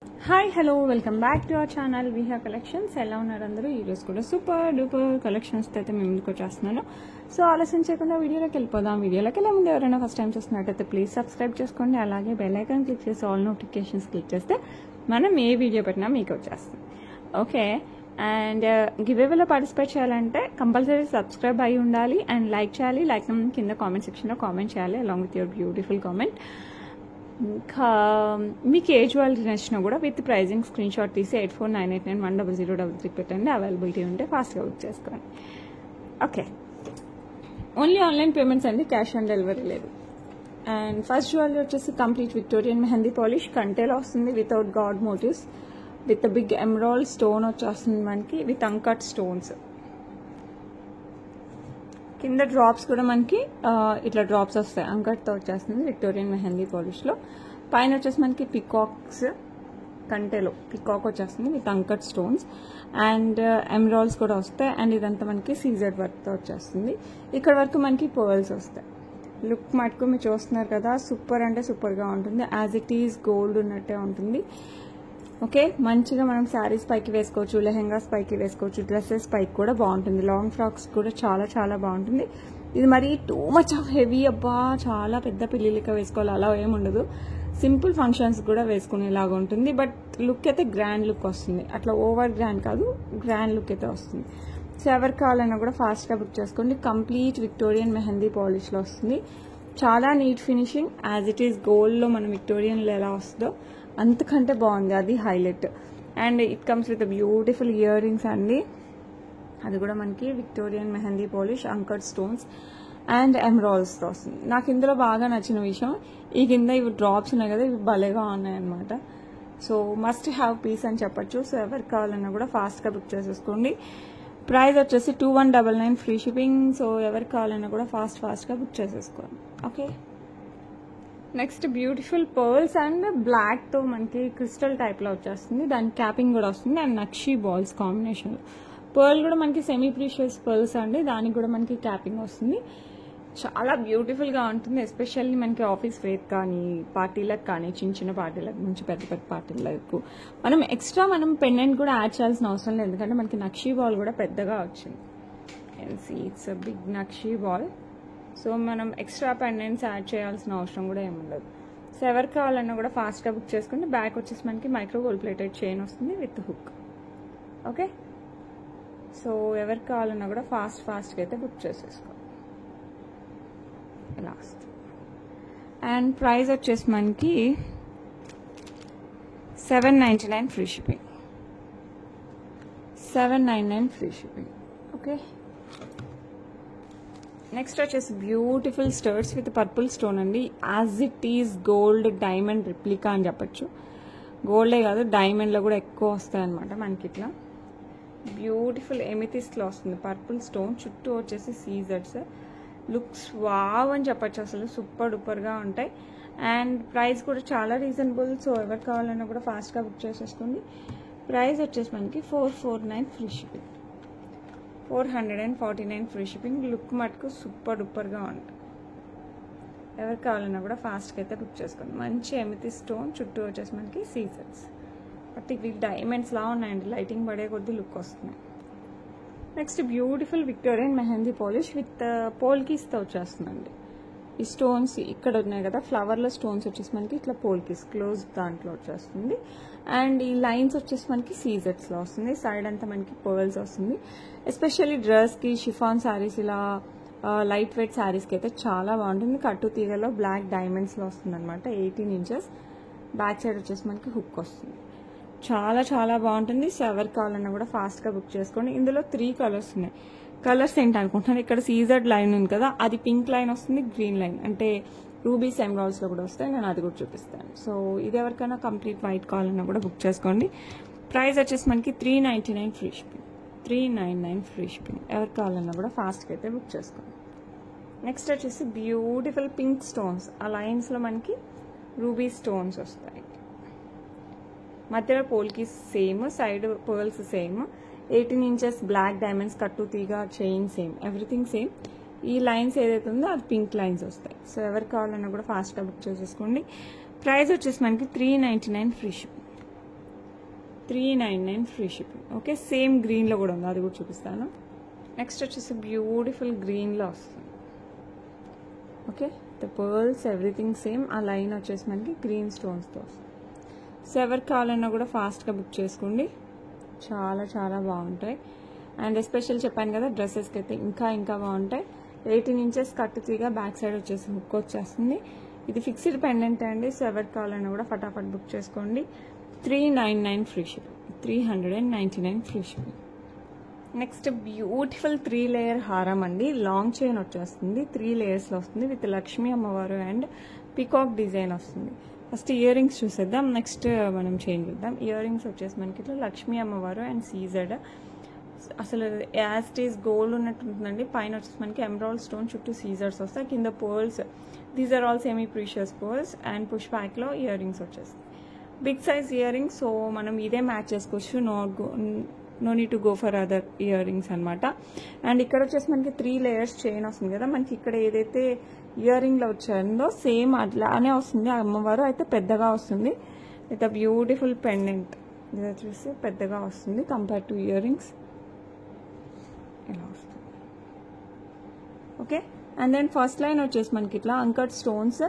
Hi hello welcome back to our channel Viha collections. ఎలా ఉన్నారు అందరూ? ఈరోజు కూడా సూపర్ డూపర్ కలెక్షన్స్తో అయితే మేము ముందుకు వచ్చేస్తున్నాను. సో ఆలస్యం చేయకుండా వీడియోలోకి వెళ్ళిపోదాం. వీడియోలోకి వెళ్ళే ముందు ఎవరైనా ఫస్ట్ టైం చూస్తున్నట్టయితే ప్లీజ్ సబ్స్క్రైబ్ చేసుకోండి. అలాగే బెల్ ఐకాన్ క్లిక్ చేసి ఆల్ నోటిఫికేషన్స్ క్లిక్ చేస్తే మనం ఏ వీడియో పెట్టినా మీకు వచ్చేస్తుంది. ఓకే, అండ్ గివేవేలో పార్టిసిపేట్ చేయాలంటే కంపల్సరీ సబ్స్క్రైబ్ అయి ఉండాలి అండ్ లైక్ చేయాలి. లైక్ కింద కామెంట్ సెక్షన్లో కామెంట్ చేయాలి along with your beautiful comment. ఇంకా మీకు ఏ జ్యువెలరీ నచ్చినా కూడా విత్ ప్రైజింగ్ స్క్రీన్ షాట్ తీసి 8498910033 పెట్టండి. అవైలబిలిటీ ఉంటే ఫాస్ట్గా బుక్ చేసుకోండి. ఓకే, ఓన్లీ ఆన్లైన్ పేమెంట్స్ అండి, క్యాష్ ఆన్ డెలివరీ లేదు. అండ్ ఫస్ట్ జ్యువెలరీ వచ్చేసి కంప్లీట్ విక్టోరియన్ మెహందీ పాలిష్ కంటేలో వస్తుంది without god motifs with big emerald stone వచ్చేస్తుంది మనకి విత్ అంకట్ స్టోన్స్. కింద డ్రాప్స్ కూడా మనకి ఇట్లా డ్రాప్స్ వస్తాయి, అంకట్తో వచ్చేస్తుంది విక్టోరియన్ మెహందీ పాలిష్లో. పైన వచ్చేసి మనకి పికాక్స్ కంటెలో పికాక్ వచ్చేస్తుంది with uncut stones and emeralds కూడా వస్తాయి. అండ్ ఇదంతా మనకి సీజెడ్ వర్క్తో వచ్చేస్తుంది. ఇక్కడ వరకు మనకి పర్ల్స్ వస్తాయి. లుక్ మటుకు మీరు చూస్తున్నారు కదా, సూపర్ అంటే సూపర్గా ఉంటుంది. యాజ్ ఇట్ ఈజ్ గోల్డ్ ఉన్నట్టే ఉంటుంది. ఓకే, మంచిగా మనం శారీస్ పైకి వేసుకోవచ్చు, లెహెంగాస్ పైకి వేసుకోవచ్చు, డ్రెస్సెస్ పైకి కూడా బాగుంటుంది, లాంగ్ ఫ్రాక్స్ కూడా చాలా చాలా బాగుంటుంది. ఇది మరి టూ మచ్ ఆఫ్ హెవీ అబ్బా చాలా పెద్ద పిల్లలకి వేసుకోవాలి అలా ఏముండదు. సింపుల్ ఫంక్షన్స్ కూడా వేసుకునేలాగా ఉంటుంది. బట్ లుక్ అయితే గ్రాండ్ లుక్ వస్తుంది, అట్లా ఓవర్ గ్రాండ్ కాదు, గ్రాండ్ లుక్ అయితే వస్తుంది. సో ఎవరు కావాలన్నా కూడా ఫాస్ట్గా బుక్ చేసుకోండి. కంప్లీట్ విక్టోరియన్ మెహందీ పాలిష్లో వస్తుంది. చాలా neat finishing, as it is గోల్డ్లో మనం విక్టోరియన్లో ఎలా వస్తుందో అంతకంటే బాగుంది, అది highlight. And it comes with beautiful year rings అండి, అది కూడా మనకి Victorian mehndi polish uncut stones and ఎమరాల్డ్స్తో వస్తుంది. నాకు ఇందులో బాగా నచ్చిన విషయం ఈ కింద ఇవి డ్రాప్స్ ఉన్నాయి కదా, ఇవి భలేగా ఉన్నాయన్నమాట. సో మస్ట్ హ్యావ్ పీస్ అని చెప్పచ్చు. సో ఎవరికి కావాలన్నా కూడా ఫాస్ట్గా బుక్ చేసేసుకోండి. ప్రైస్ వచ్చేసి 2199 ఫ్రీ షిప్పింగ్. సో ఎవరికి కావాలన్నా కూడా ఫాస్ట్గా బుక్ చేసేసుకోండి. Okay, next beautiful pearls and బ్లాక్తో మనకి క్రిస్టల్ టైప్లో వచ్చేస్తుంది. దాని క్యాపింగ్ కూడా వస్తుంది అండ్ నక్షీ బాల్స్ కాంబినేషన్లో. పర్ల్ కూడా మనకి సెమీ ప్రీషియస్ పర్ల్స్ అండి, దానికి కూడా మనకి క్యాపింగ్ వస్తుంది. చాలా బ్యూటిఫుల్గా ఉంటుంది. ఎస్పెషల్లీ మనకి ఆఫీస్ వేర్ కానీ పార్టీలకు కానీ, చిన్న చిన్న పార్టీలకు నుంచి పెద్ద పెద్ద పార్టీలకు మనం ఎక్స్ట్రా పెండెంట్ కూడా యాడ్ చేయాల్సిన అవసరం లేదు, ఎందుకంటే మనకి నక్షీ బాల్ కూడా పెద్దగా వచ్చింది. It's a big nakshi ball. So మనం ఎక్స్ట్రా పెండెంట్స్ యాడ్ చేయాల్సిన అవసరం కూడా ఏముండదు. సో ఎవరికి కావాలన్నా కూడా ఫాస్ట్గా బుక్ చేసుకుంటే బ్యాక్ వచ్చేసి మనకి మైక్రో గోల్డ్ ప్లేటెడ్ చైన్ వస్తుంది విత్ హుక్. ఓకే, సో ఎవరికి కావాలన్నా కూడా ఫాస్ట్గా అయితే బుక్ చేసేసుకో. లాస్ట్ అండ్ ప్రైస్ వచ్చేసి మనకి 799 free shipping. 799 free shipping. Okay, next వచ్చేసి beautiful studs with purple stone అండి. As it is gold diamond replica అని చెప్పచ్చు. గోల్డే కాదు, డైమండ్లో కూడా ఎక్కువ వస్తాయి అనమాట మనకి. ఇట్లా బ్యూటిఫుల్ ఎమితిస్ట్లో వస్తుంది పర్పుల్ స్టోన్, చుట్టూ వచ్చేసి సీజర్స్. లుక్స్ వావ్ అని చెప్పచ్చు, అసలు సూపర్ డూపర్గా ఉంటాయి. అండ్ ప్రైస్ కూడా చాలా రీజనబుల్. సో ఎవరు కావాలన్నా కూడా ఫాస్ట్గా బుక్ చేసేసుకోండి. ప్రైస్ వచ్చేసి మనకి 449 free shipping. 449 free shipping. Look మటుకు సూపర్ డూపర్గా ఉంటుంది. ఎవరికి కావాలన్నా కూడా ఫాస్ట్గా అయితే బుక్ చేసుకోండి. మంచి ఎమితి స్టోన్, చుట్టూ వచ్చేసి మనకి సీజర్స్. బట్ ఇవి డైమండ్స్ లా ఉన్నాయండి, లైటింగ్ పడే కొద్దీ లుక్ వస్తున్నాయి. Next beautiful Victorian mehndi polish with పోల్కీస్తో వచ్చేస్తుందండి. ఈ స్టోన్స్ ఇక్కడ ఉన్నాయి కదా, ఫ్లవర్లో స్టోన్స్ వచ్చేసి మనకి ఇట్లా పోల్కీస్ క్లోజ్ దాంట్లో వచ్చేస్తుంది. అండ్ ఈ లైన్స్ వచ్చేసి మనకి సీజెట్స్లో వస్తుంది. సైడ్ అంతా మనకి పర్ల్స్ వస్తుంది. ఎస్పెషల్లీ డ్రెస్కి, షిఫాన్ శారీస్, ఇలా లైట్ వెయిట్ శారీస్కి అయితే చాలా బాగుంటుంది. కట్టు తీగలో బ్లాక్ డైమండ్స్లో వస్తుంది అనమాట. 18 ఇంచెస్. బ్యాక్ సైడ్ వచ్చేసి మనకి హుక్ వస్తుంది. చాలా చాలా బాగుంటుంది. సో ఎవరికి కావాలన్నా కూడా ఫాస్ట్గా బుక్ చేసుకోండి. ఇందులో 3 కలర్స్ ఉన్నాయి. కలర్స్ ఏంటి అనుకుంటున్నాను, ఇక్కడ సీజర్డ్ లైన్ ఉంది కదా, అది పింక్ లైన్ వస్తుంది, గ్రీన్ లైన్ అంటే రూబీస్ ఎమరాల్డ్స్లో కూడా వస్తాయి. నేను అది కూడా చూపిస్తాను. సో ఇది ఎవరికైనా కంప్లీట్ వైట్ కావాలన్నా కూడా బుక్ చేసుకోండి. ప్రైస్ వచ్చేసి మనకి 399 ఫ్రీ షిప్పింగ్. 399 free shipping. ఎవరికి కావాలన్నా కూడా ఫాస్ట్గా అయితే బుక్ చేసుకోండి. నెక్స్ట్ వచ్చేసి బ్యూటిఫుల్ పింక్ స్టోన్స్. ఆ లైన్స్లో మనకి రూబీ స్టోన్స్ వస్తాయి. మధ్యలో polkis same, side pearls same, 18 inches black diamonds, కట్టు తీగ, చైన్ సేమ్, ఎవ్రీథింగ్ సేమ్. ఈ లైన్స్ ఏదైతే ఉందో అది పింక్ లైన్స్ వస్తాయి. సో ఎవరికి కావాలన్నా కూడా ఫాస్ట్గా బుక్ చేసేసుకోండి. ప్రైస్ వచ్చేసి మనకి 399 free shipping. 399 free shipping. Okay, same గ్రీన్లో కూడా ఉంది, అది కూడా చూపిస్తాను. నెక్స్ట్ వచ్చేసి బ్యూటిఫుల్ గ్రీన్లో వస్తుంది. Okay, the pearls everything same. ఆ లైన్ వచ్చేసి మనకి గ్రీన్ స్టోన్స్తో వస్తుంది. సో ఎవరికి కావాలన్నా కూడా ఫాస్ట్గా బుక్ చేసుకోండి, చాలా చాలా బాగుంటాయి. అండ్ ఎస్పెషల్ చెప్పాను కదా, డ్రెస్సెస్కి అయితే ఇంకా బాగుంటాయి. 18 ఇంచెస్ కట్టు తీగా బ్యాక్ సైడ్ వచ్చేసి హుక్ వచ్చేస్తుంది. ఇది ఫిక్స్డ్ పెండెంట్ అండి. సో ఎవరికి కావాలన్నా కూడా ఫటాఫట్ బుక్ చేసుకోండి. 399 free shipping, 399 free shipping. Next beautiful 3 layer హారం అండి. లాంగ్ చైన్ వచ్చేస్తుంది, 3 లేయర్స్లో వస్తుంది విత్ లక్ష్మీ అమ్మవారు అండ్ పీకాక్ డిజైన్ వస్తుంది. ఫస్ట్ ఇయర్ రింగ్స్ చూసేద్దాం, నెక్స్ట్ మనం చేంజ్ చేద్దాం. ఇయర్ రింగ్స్ వచ్చేసి మనకి ఇట్లా లక్ష్మీ అమ్మవారు అండ్ సీజెడ్, అసలు యాజ్ ఇట్ ఈస్ గోల్డ్ ఉన్నట్టు ఉంటుందండి. పైన వచ్చేసి మనకి ఎమరాల్డ్ స్టోన్, చుట్టూ సీజర్స్ వస్తాయి, కింద pearls. These are all semi precious pearls. And push బ్యాక్లో ఇయర్ రింగ్స్ వచ్చేస్తాయి, big size ear rings. So మనం ఇదే మ్యాచ్ చేసుకోవచ్చు, no need to go for other ear rings అనమాట. అండ్ ఇక్కడ వచ్చేసి మనకి 3 లేయర్స్ చైన్ వస్తుంది కదా, మనకి ఇక్కడ ఏదైతే ఇయర్ రింగ్లో వచ్చాయందో సేమ్ అట్లానే వస్తుంది. అమ్మవారు అయితే పెద్దగా వస్తుంది విత్ అ బ్యూటిఫుల్ పెండెంట్. ఇది వచ్చేసి పెద్దగా వస్తుంది కంపేర్ టు ఇయర్ రింగ్స్, ఇలా వస్తుంది. Okay, and then first line వచ్చేసి మనకి ఇట్లా అంకట్ స్టోన్స్,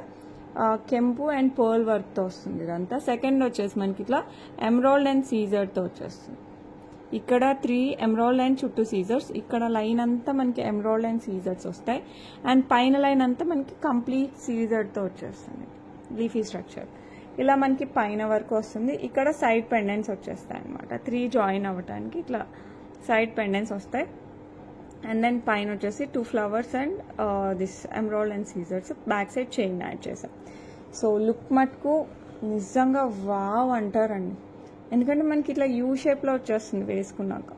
కెంపు అండ్ పర్ల్ వర్క్తో వస్తుంది ఇదంతా. సెకండ్ వచ్చేసి మనకి ఇట్లా ఎమరాల్డ్ అండ్ సీజర్తో వచ్చేస్తుంది. ఇక్కడ 3 ఎమరాల్డ్ అండ్ చుట్టూ సీజర్స్, ఇక్కడ లైన్ అంతా మనకి ఎమరాల్డ్ అండ్ సీజర్స్ వస్తాయి. అండ్ పైన లైన్ అంతా మనకి కంప్లీట్ సీజర్తో వచ్చేస్తుంది, లీఫీ స్ట్రక్చర్. ఇలా మనకి పైన వరకు వస్తుంది. ఇక్కడ సైడ్ పెండెంట్స్ వచ్చేస్తాయి అనమాట, 3 జాయిన్ అవ్వడానికి ఇట్లా సైడ్ పెండెంట్స్ వస్తాయి. అండ్ దెన్ పైన వచ్చేసి 2 flowers and this emerald and సీజర్స్. బ్యాక్ సైడ్ చైన్ యాడ్ చేసాం. సో లుక్ మటుకు నిజంగా వావ్ అంటారండి, ఎందుకంటే మనకి ఇట్లా యూ షేప్లో వచ్చేస్తుంది, వేసుకున్నాక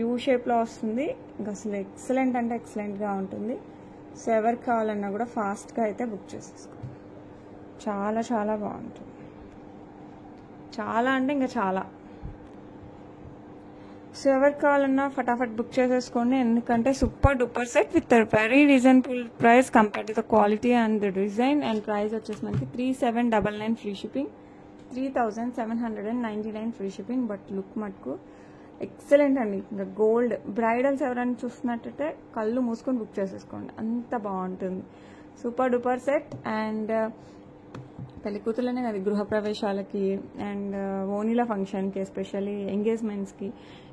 యూ షేప్లో వస్తుంది. ఇంకా అసలు ఎక్సలెంట్ అంటే ఎక్సలెంట్గా ఉంటుంది. సో ఎవరికి కావాలన్నా కూడా ఫాస్ట్గా అయితే బుక్ చేసేసుకోండి, చాలా చాలా బాగుంటుంది. చాలా అంటే ఇంకా చాలా. సో ఎవరికి కావాలన్నా ఫటాఫట్ బుక్ చేసేసుకోండి, ఎందుకంటే super duper set with very reasonable price compare to the quality and the design. And price వచ్చేసి మనకి 3799 free shipping, 3799 free shipping. But look మటుకు ఎక్సలెంట్ అండి. ఇంకా గోల్డ్ బ్రైడల్స్ ఎవరైనా చూస్తున్నట్టయితే కళ్ళు మూసుకొని బుక్ చేసేసుకోండి, అంత బాగుంటుంది. Super duper set. అండ్ పెళ్లి కూతుర్లనే కదా, గృహప్రవేశాలకి అండ్ ఓనీల ఫంక్షన్కి, ఎస్పెషల్లీ ఎంగేజ్మెంట్స్కి,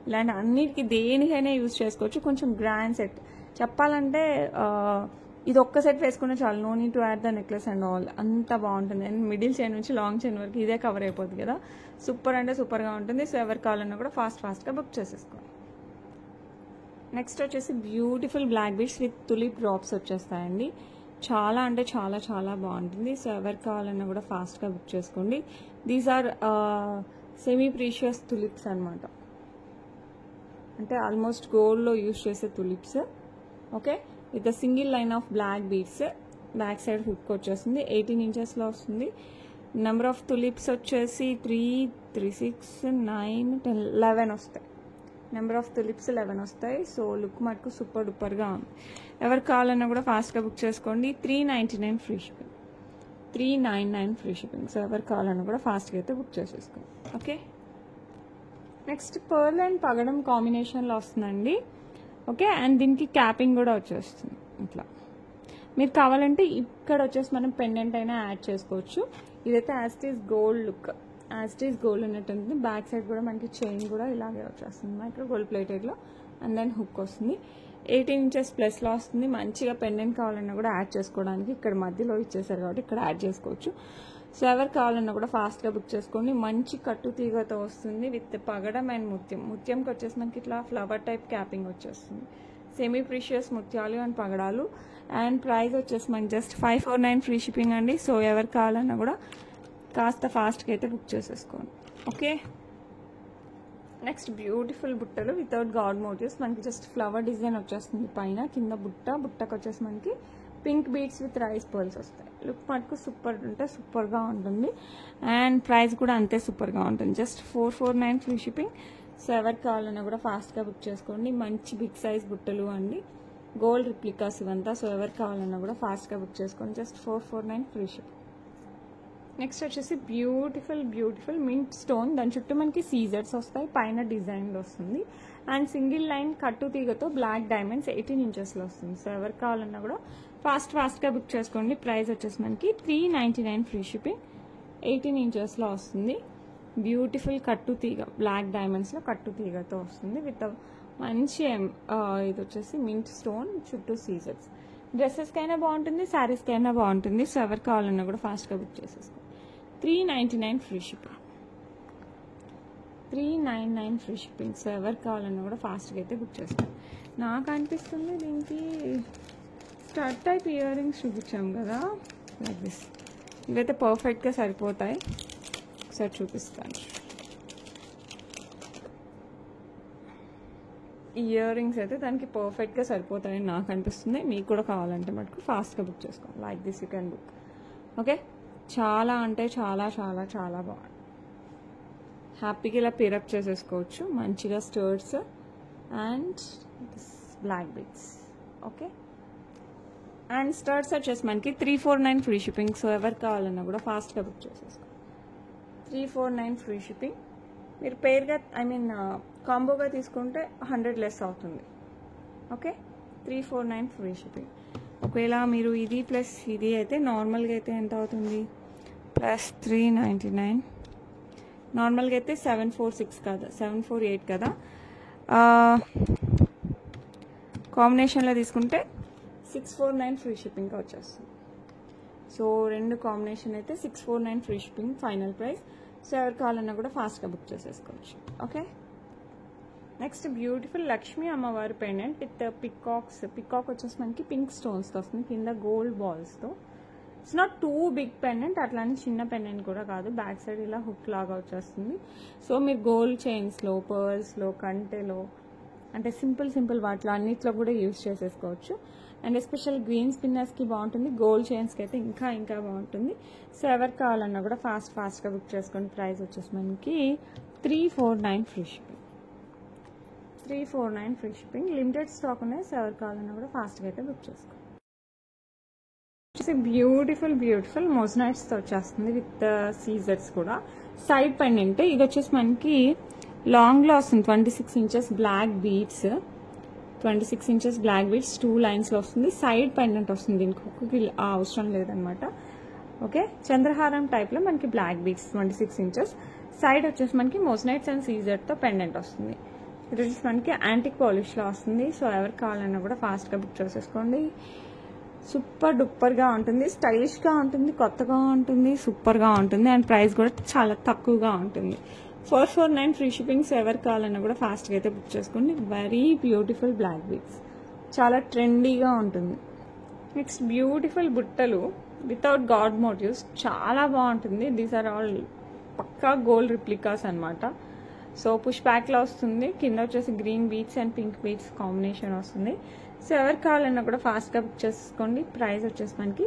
ఇలాంటి అన్నిటికీ దేనికైనా యూజ్ చేసుకోవచ్చు. కొంచెం గ్రాండ్ సెట్ చెప్పాలంటే ఇది ఒక్క సెట్ వేసుకున్న చాలు, no need to add the necklace and all, అంత బాగుంటుంది. అండ్ మిడిల్ చైన్ నుంచి లాంగ్ చైన్ వరకు ఇదే కవర్ అయిపోతుంది కదా, సూపర్ అంటే సూపర్గా ఉంటుంది. సో ఎవరికి కావాలన్నా కూడా ఫాస్ట్గా బుక్ చేసేసుకోండి. నెక్స్ట్ వచ్చేసి beautiful black beads with tulip drops వచ్చేస్తాయండి. చాలా అంటే చాలా చాలా బాగుంటుంది. సో ఎవరికి కావాలన్నా కూడా ఫాస్ట్గా బుక్ చేసుకోండి. These are semi precious tulips అనమాట, అంటే ఆల్మోస్ట్ గోల్డ్లో యూజ్ చేసే tulips. Okay, with the single line of black beads. Back side hook వచ్చేస్తుంది, 18 ఇంచెస్లో వస్తుంది. నెంబర్ ఆఫ్ తులిప్స్ వచ్చేసి 3, 3, 6, 9, 10, 11 వస్తాయి. నెంబర్ ఆఫ్ తులిప్స్ 11 వస్తాయి. సో లుక్ మటుకు సూపర్ డూపర్గా ఉంది. ఎవరికి కావాలన్నా కూడా ఫాస్ట్గా బుక్ చేసుకోండి. 399 free shipping, 399 free shipping. So ఎవరికి కావాలన్నా కూడా ఫాస్ట్గా అయితే బుక్ చేసేసుకోండి. ఓకే, నెక్స్ట్ పర్ల్ అండ్ పగడం కాంబినేషన్లో వస్తుందండి. ఓకే, అండ్ దీనికి క్యాపింగ్ కూడా వచ్చేస్తుంది ఇట్లా. మీరు కావాలంటే ఇక్కడ వచ్చేసి మనం పెండెంట్ అయినా యాడ్ చేసుకోవచ్చు. ఇదైతే as it is gold look, as it is gold ఉన్నట్టు ఉంటుంది. బ్యాక్ సైడ్ కూడా మనకి చైన్ కూడా ఇలాగే వచ్చేస్తుంది, మైక్రో గోల్డ్ ప్లేటెడ్లో. అండ్ దెన్ హుక్ వస్తుంది, 18 ఇంచెస్ ప్లస్లో వస్తుంది. మంచిగా పెండెంట్ కావాలన్నా కూడా యాడ్ చేసుకోవడానికి ఇక్కడ మధ్యలో ఇచ్చేసారు కాబట్టి ఇక్కడ యాడ్ చేసుకోవచ్చు. సో ఎవరు కావాలన్నా కూడా ఫాస్ట్గా బుక్ చేసుకోండి. మంచి కట్టు తీగతో వస్తుంది విత్ పగడం అండ్ ముత్యం. ముత్యంకి వచ్చేసి మనకి ఇట్లా ఫ్లవర్ టైప్ క్యాపింగ్ వచ్చేస్తుంది. సెమీ ప్రీషియస్ ముత్యాలు అండ్ పగడాలు. అండ్ ప్రైస్ వచ్చేసి మనకి జస్ట్ 549 ఫ్రీ షిప్పింగ్ అండి. సో ఎవరు కావాలన్నా కూడా కాస్త ఫాస్ట్గా అయితే బుక్ చేసేసుకోండి. ఓకే, నెక్స్ట్ బ్యూటిఫుల్ బుట్టలు వితౌట్ గాడ్ మోటివ్స్. మనకి జస్ట్ ఫ్లవర్ డిజైన్ వచ్చేస్తుంది పైన, కింద బుట్టకు వచ్చేసి మనకి pink beads with rice pearls వస్తాయి. లుక్ మటుకు సూపర్ ఉంటే సూపర్గా ఉంటుంది. అండ్ ప్రైస్ కూడా అంతే సూపర్గా ఉంటుంది, జస్ట్ 449 ఫ్రీ షిప్పింగ్. సో ఎవరికి కావాలన్నా కూడా ఫాస్ట్గా బుక్ చేసుకోండి. మంచి బిగ్ సైజ్ బుట్టలు అండి, గోల్డ్ రిప్లికాస్ ఇవంతా. సో ఎవరికి కావాలన్నా కూడా ఫాస్ట్గా బుక్ చేసుకోండి, జస్ట్ 449 ఫ్రీ షిప్పింగ్. నెక్స్ట్ వచ్చేసి బ్యూటిఫుల్ మింట్ స్టోన్, దాని చుట్టూ మనకి సీజర్స్ వస్తాయి, పైన డిజైన్ వస్తుంది అండ్ సింగిల్ లైన్ కట్టు తీగతో బ్లాక్ డైమండ్స్ 18 ఇంచెస్లో వస్తుంది. సో ఎవరికి కావాలన్నా కూడా ఫాస్ట్గా బుక్ చేసుకోండి. ప్రైస్ వచ్చేసి మనకి 399 ఫ్రీ షిప్పింగ్, 18 ఇంచెస్లో వస్తుంది. బ్యూటిఫుల్ కట్టు తీగ, బ్లాక్ డైమండ్స్లో కట్టు తీగతో వస్తుంది విత్ మంచి ఇది వచ్చేసి మింట్ స్టోన్, చుట్టూ సీజర్స్. డ్రెస్సెస్కైనా బాగుంటుంది, శారీస్కైనా బాగుంటుంది. సో ఎవరికి కావాలన్నా కూడా ఫాస్ట్గా బుక్ చేసేసుకోండి. 399 free shipping, 399 free shipping. So ఎవరికి కావాలన్నా కూడా ఫాస్ట్గా అయితే బుక్ చేసుకోండి. నాకు అనిపిస్తుంది దీనికి స్టడ్ టైప్ ఇయర్ రింగ్స్ చూపించాం కదా, లైక్ దిస్. ఇవైతే పర్ఫెక్ట్గా సరిపోతాయి. ఒకసారి చూపిస్తాను. ఇయర్ రింగ్స్ అయితే దానికి పర్ఫెక్ట్గా సరిపోతాయని నాకు అనిపిస్తుంది. మీకు కూడా కావాలంటే మటుకు ఫాస్ట్గా బుక్ చేసుకోండి. Like this you can book. Okay, చాలా అంటే చాలా చాలా చాలా బాగుంది. హ్యాపీగా ఇలా పేరప్ చేసేసుకోవచ్చు మంచిగా. Studs and black beads. Okay, and studs వచ్చేసి మనకి 349 ఫ్రీ షిప్పింగ్. సో ఎవరికి కావాలన్నా కూడా ఫాస్ట్గా బుక్ చేసేసుకో. 349 free shipping. మీరు పేరుగా కాంబోగా తీసుకుంటే 100 లెస్ అవుతుంది. Okay, 349 free shipping. ఒకవేళ మీరు ఇది ప్లస్ ఇది అయితే నార్మల్గా అయితే ఎంత అవుతుంది, ప్లస్ 399, నార్మల్గా అయితే 746 కదా, 748 కదా. కాంబినేషన్లో తీసుకుంటే 649 ఫ్రీ షిప్పింగ్గా వచ్చేస్తుంది. సో రెండు కాంబినేషన్ అయితే 649 free shipping final price. So ఎవరు కావాలన్నా కూడా ఫాస్ట్గా బుక్ చేసేసుకోవచ్చు. ఓకే, నెక్స్ట్ బ్యూటిఫుల్ లక్ష్మీ అమ్మవారి పెండెంట్ విత్ పికాక్స్. పికాక్ వచ్చేసి మనకి పింక్ స్టోన్స్తో వస్తుంది, కింద గోల్డ్ బాల్స్తో. It's not too big pendant, అట్లానే చిన్న పెండెంట్ కూడా కాదు. బ్యాక్ సైడ్ ఇలా హుక్ లాగా వచ్చేస్తుంది. సో మీరు గోల్డ్ చైన్స్లో, పర్ల్స్లో, కంటెలో, అంటే సింపుల్ వాటిలో అన్నిట్లో కూడా యూజ్ చేసేసుకోవచ్చు. అండ్ ఎస్పెషల్ గ్రీన్ స్పిన్నర్స్కి బాగుంటుంది, గోల్డ్ చైన్స్కి అయితే ఇంకా బాగుంటుంది. సో ఎవరికి కావాలన్నా కూడా ఫాస్ట్గా బుక్ చేసుకోండి. ప్రైస్ వచ్చేసి మనకి 349 free shipping, 349 free shipping. Limited stock ఉన్నాయి. సో ఎవరికి కావాలన్నా కూడా ఫాస్ట్గా అయితే బుక్ చేసుకోండి. బ్యూటిఫుల్ మోజనైట్స్తో వచ్చేస్తుంది విత్ సీజర్స్ కూడా. సైడ్ పెండెంట్ ఇది వచ్చేసి మనకి లాంగ్లో వస్తుంది, 26 inches black beads, 26 inches black beads 2 లైన్స్లో వస్తుంది. సైడ్ పెండెంట్ వస్తుంది, దీనికి ఒక్కొక్కకి అవసరం లేదనమాట. ఓకే, చంద్రహారం టైప్లో మనకి బ్లాక్ బీడ్స్ 26 ఇంచెస్. సైడ్ వచ్చేసి మనకి మోజనైట్స్ అండ్ సీజర్తో పెండెంట్ వస్తుంది. ఇది వచ్చేసి మనకి యాంటిక్ పాలిష్లో వస్తుంది. సో ఎవరికి కావాలన్నా కూడా ఫాస్ట్గా బుక్ చేసేసుకోండి. సూపర్ డూపర్గా ఉంటుంది, స్టైలిష్గా ఉంటుంది, కొత్తగా ఉంటుంది, సూపర్గా ఉంటుంది. అండ్ ప్రైస్ కూడా చాలా తక్కువగా ఉంటుంది. 449 ఫ్రీ షిప్పింగ్స్. ఎవరికి కావాలన్నా కూడా ఫాస్ట్గా అయితే బుక్ చేసుకోండి. వెరీ బ్యూటిఫుల్ బ్లాక్ బీడ్స్, చాలా ట్రెండీగా ఉంటుంది. నెక్స్ట్ బ్యూటిఫుల్ బుట్టలు వితౌట్ గాడ్ మోటివ్స్, చాలా బాగుంటుంది. దీస్ ఆర్ ఆల్ పక్కా గోల్డ్ రిప్లికాస్ అనమాట. సో పుష్ బ్యాక్లో వస్తుంది, కింద వచ్చేసి green beads and pink beads combination వస్తుంది. సో ఎవరికి కావాలన్నా కూడా ఫాస్ట్గా బుక్ చేసుకోండి. ప్రైస్ వచ్చేసి మనకి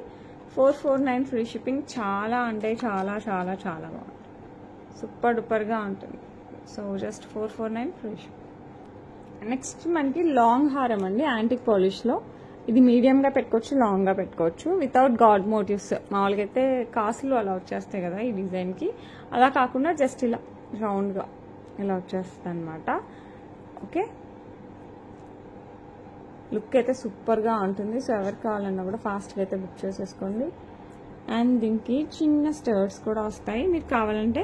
449 ఫ్రీ షిప్పింగ్. చాలా అంటే చాలా చాలా చాలా బాగుంటుంది, సూపర్ డూపర్గా ఉంటుంది. So just 449 free shipping. Next మనకి లాంగ్ హారం అండి, యాంటిక్ పాలిష్లో. ఇది మీడియంగా పెట్టుకోవచ్చు, లాంగ్గా పెట్టుకోవచ్చు, వితౌట్ గాడ్ మోటివ్స్. మామూలుగా అయితే కాసులు అలా వచ్చేస్తాయి కదా ఈ డిజైన్కి, అలా కాకుండా జస్ట్ ఇలా రౌండ్గా ఇలా వచ్చేస్తుంది అనమాట. ఓకే, లుక్ అయితే సూపర్గా ఉంటుంది. సో ఎవరికి కావాలన్నా కూడా ఫాస్ట్గా అయితే బుక్ చేసేసుకోండి. అండ్ దీనికి చిన్న స్టర్ట్స్ కూడా వస్తాయి, మీకు కావాలంటే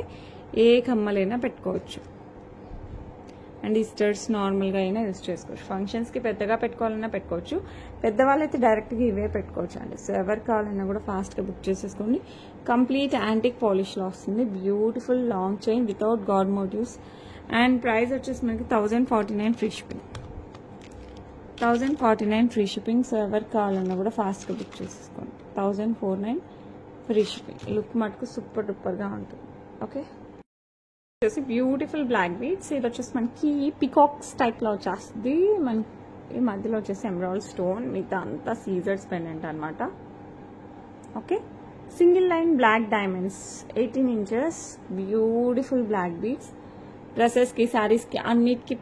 ఏ కమ్మలైనా పెట్టుకోవచ్చు. అండ్ ఈ స్టర్ట్స్ నార్మల్గా అయినా యూజ్ చేసుకోవచ్చు. ఫంక్షన్స్కి పెద్దగా పెట్టుకోవాలన్నా పెట్టుకోవచ్చు, పెద్దవాళ్ళైతే డైరెక్ట్గా ఇవే పెట్టుకోవచ్చు అండి. సో ఎవరికి కావాలన్నా కూడా ఫాస్ట్గా బుక్ చేసేసుకోండి. కంప్లీట్ యాంటిక్ పాలిష్లో వస్తుంది. Beautiful long chain without god motifs. And price వచ్చేసి మనకి 1049 free shipping, 1049 free shipping. So ఎవరికి కావాలన్నా కూడా ఫాస్ట్గా బుక్ చేసేసుకోండి. 1049 ఫ్రీ షిప్పింగ్. లుక్ మటుకు సూపర్ డూపర్గా ఉంటుంది. ఓకే, వచ్చేసి బ్యూటిఫుల్ బ్లాక్ బీడ్స్. ఇది వచ్చేసి మనకి పికాక్స్ టైప్లో వచ్చేస్తుంది. మనకి మధ్యలో వచ్చేసి ఎమరాల్డ్ స్టోన్, మిగతా అంతా సీజర్స్ పెండెంట్ అనమాట. Okay, single line black diamonds 18 inches beautiful black beads. డ్రెస్సెస్కి, శారీస్కి అన్నిటికీ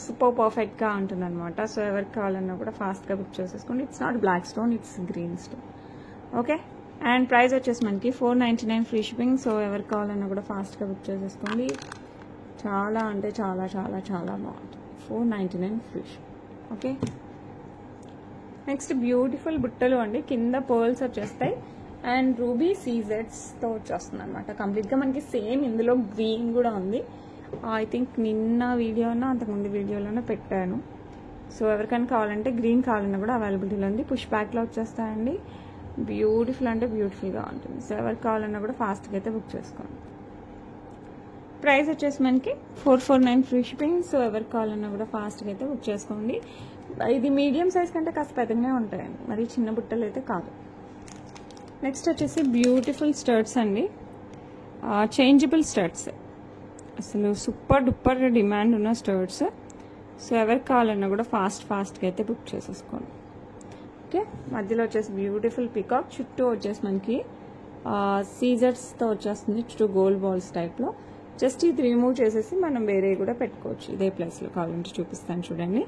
సూపర్ పర్ఫెక్ట్గా ఉంటుంది అనమాట. సో ఎవరికి కావాలన్నా కూడా ఫాస్ట్గా బుక్ చేసేసుకోండి. It's not black stone, it's green stone. Okay, and price వచ్చేసి మనకి 499 ఫ్రీ షిప్పింగ్. సో ఎవరు కావాలన్నా కూడా ఫాస్ట్గా బుక్ చేసేసుకోండి. చాలా అంటే చాలా చాలా చాలా బాగుంటుంది. 499 free shipping. Okay, next beautiful బుట్టలు అండి. కింద పర్ల్స్ వచ్చేస్తాయి అండ్ రూబీ సీజెడ్స్తో వచ్చేస్తుంది అనమాట. కంప్లీట్గా మనకి సేమ్ ఇందులో గ్రీన్ కూడా ఉంది. ఐ థింక్ నిన్న వీడియోనో అంతకుముందు వీడియోలోనే పెట్టాను. సో ఎవరికైనా కావాలంటే గ్రీన్ కావాలన్నా కూడా అవైలబిలిటీలో ఉంది. పుష్ బ్యాక్లో వచ్చేస్తాయండి. బ్యూటిఫుల్ అంటే బ్యూటిఫుల్గా ఉంటుంది. సో ఎవరికి కావాలన్నా కూడా ఫాస్ట్గా అయితే బుక్ చేసుకోండి. ప్రైస్ వచ్చేసి మనకి 449 ఫ్రీ షిప్పింగ్. సో ఎవరికి కావాలన్నా కూడా ఫాస్ట్గా అయితే బుక్ చేసుకోండి. ఇది మీడియం సైజ్ కంటే కాస్త పెద్దగానే ఉంటాయండి, మరి చిన్న బుట్టలు అయితే కాదు. నెక్స్ట్ వచ్చేసి బ్యూటిఫుల్ స్టర్ట్స్ అండి. చేంజబుల్ స్టర్ట్స్, అసలు సూపర్ డూపర్ డిమాండ్ ఉన్న స్టర్ట్స్. సో ఎవరికి కావాలన్నా కూడా ఫాస్ట్గా అయితే బుక్ చేసేసుకోండి. ఓకే, మధ్యలో వచ్చేసి బ్యూటిఫుల్ పికాక్, చుట్టూ వచ్చేసి మనకి సీజర్స్తో వచ్చేస్తుంది, చుట్టూ గోల్డ్ బాల్స్ టైప్లో. జస్ట్ ఇది రిమూవ్ చేసేసి మనం వేరే కూడా పెట్టుకోవచ్చు. ఇదే ప్లేస్లో కావాలంటే చూపిస్తాను చూడండి.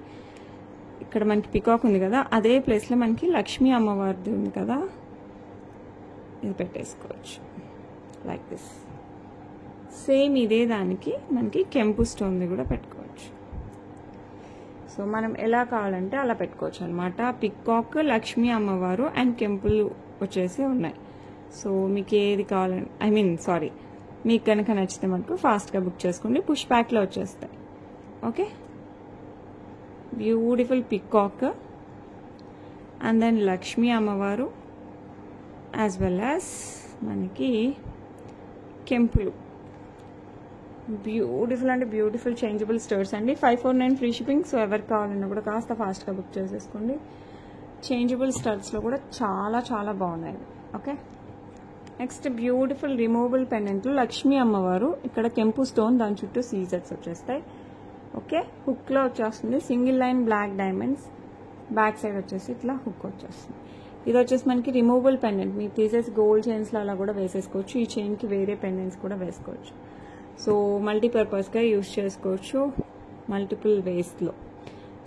ఇక్కడ మనకి పికాక్ ఉంది కదా, అదే ప్లేస్లో మనకి లక్ష్మీ అమ్మవారిది ఉంది కదా, ఇది పెట్టేసుకోవచ్చు లైక్ దిస్. సేమ్ ఇదే దానికి మనకి కెంపు స్టోన్ది కూడా పెట్టుకోవచ్చు. సో మనం ఎలా కావాలంటే అలా పెట్టుకోవచ్చు అనమాట. పికాక్, లక్ష్మీ అమ్మవారు అండ్ కెంపులు వచ్చేసి ఉన్నాయి. సో మీకు ఏది కావాలని మీకు కనుక నచ్చితే మనకు ఫాస్ట్గా బుక్ చేసుకోండి. పుష్ బ్యాక్లో వచ్చేస్తాయి. Okay, beautiful peacock and then Lakshmi అమ్మవారు యాజ్ వెల్ యాజ్ మనకి కెంపులు. బ్యూటిఫుల్ అంటే బ్యూటిఫుల్ చేంజబుల్ స్టర్ట్స్ అండి. 549 ఫ్రీ షిప్పింగ్. సో ఎవరికి కావాలన్నా కూడా కాస్త ఫాస్ట్గా బుక్ చేసేసుకోండి. చేంజబుల్ స్టర్ట్స్లో కూడా చాలా చాలా బాగున్నాయి. ఓకే, నెక్స్ట్ బ్యూటిఫుల్ రిమూవబుల్ పెండెంట్లు, లక్ష్మీ అమ్మవారు, ఇక్కడ కెంపు స్టోన్, దాని చుట్టూ సీజర్స్ వచ్చేస్తాయి. ఓకే, హుక్లో వచ్చేస్తుంది. Single line black diamonds, back side వచ్చేసి ఇట్లా హుక్ వచ్చేస్తుంది. ఇది వచ్చేసి మనకి రిమూవబుల్ పెండెంట్, మీరు తీసేసి గోల్డ్ చైన్స్లో అలా కూడా వేసేసుకోవచ్చు. ఈ చైన్కి వేరే పెండెంట్స్ కూడా వేసుకోవచ్చు. సో మల్టీపర్పస్గా యూజ్ చేసుకోవచ్చు మల్టిపుల్ వేస్లో.